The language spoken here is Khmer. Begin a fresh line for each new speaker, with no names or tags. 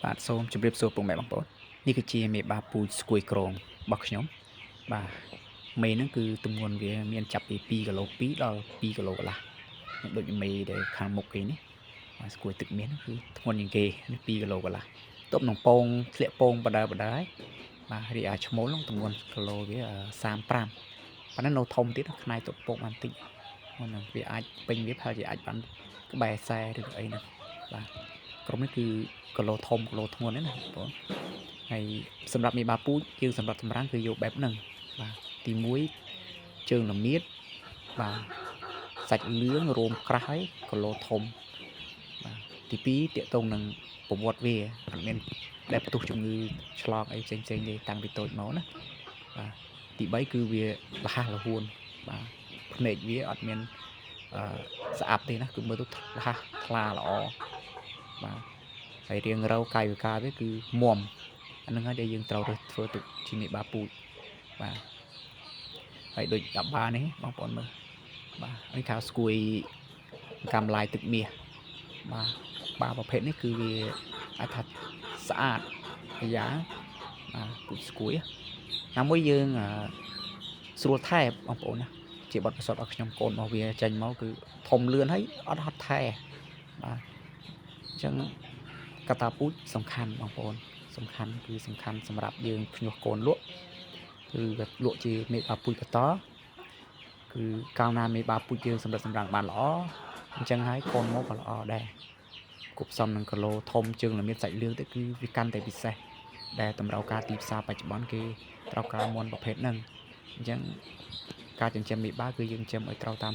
បាទសូមជម្រាបសួរពុកម៉ែបងប្អូននេះគឺជាមេបាពូជស្គួយក្រងរបស់ខ្ញុំបាទមេហ្នឹងគឺទម្ងន់វាមានចាប់ពី2គីឡូ2ដល់2គីឡូកន្លះដូចមេដែលខាងមុខគេនេះបាទស្គួយទឹកមាសហ្នឹងគឺធ្ងន់ជាងគេនេះ2គីឡូកន្លះទប់នឹងពងធ្លាក់ពងបដើហើយបាទរីឯឈ្មោលហ្នឹងទម្ងន់គីឡូវា35ប៉ុន្តែនៅធំទៀតផ្នែកទប់ពងបានតិចហ្នឹងវាអាចពេញវាប្រហែលជាអាចបានក្បែរ40ឬអីហ្នឹងបាទក្រុមនេះគឺគីឡូធំគីឡូធ្ងន់ហ្នឹងណាបងប្អូនហើយសម្រាប់មេបាពូជយើងសម្រាប់សម្រាំងគឺយកបែបហ្នឹងបាទទី1ជើងល្មៀតបាទសាច់លឿងរោមក្រាស់ហើយគីឡូធំបាទទី2តាកតងនឹងប្រវត្តិវាអត់មានដែលផ្ទុះជំងឺឆ្លងអីផ្សេងៗទេតាំងពីតូចមកណាបាទទី3គឺវាលះលហួនបាទភ្នែកវាអត់មានស្អាប់ទេណាគឺមើលទៅលះថ្លាល្អបាទហើយរៀងរៅកាយវិការវាគឺមុំអានឹងហើយដែលយើងត្រូវរើសធ្វើទុកជាមេបាពូជបាទហើយដូចដាប់បានេះបងប្អូនមើលបាទនេះថាស្គួយកម្មឡាយទឹកមាសបាទបាប្រភេទនេះគឺវាអាចថាស្អាតយ៉ាងបាទពូជស្គួយណាមួយយើងស្រួលថែបងប្អូនណាជាបទពិសោធន៍របស់ខ្ញុំកូនរបស់វាចេញមកគឺធំលឿនហើយអត់ហត់ថែបាទអញ្ចឹងកតាពូជសំខាន់បងប្អូនសំខាន់គឺសំខាន់សម្រាប់យើងភ្ញាស់កូនលក់គឺលក់ជាមេបាពូជបន្តគឺកាលណាមេបាពូជយើងសម្រាប់សម្រាំងបានល្អអញ្ចឹងហើយកូនមកក៏ល្អដែរគប់ផ្សំនឹងគីឡូធំជើងល្មៀតសាច់លឿងទៅគឺវាកាន់តែពិសេសដែលតម្រូវការទីផ្សារបច្ចុប្បន្នគេត្រូវការមន់ប្រភេទហ្នឹងអញ្ចឹងការចិញ្ចឹមមេបាគឺយើងចិញ្ចឹមឲ្យត្រូវតាម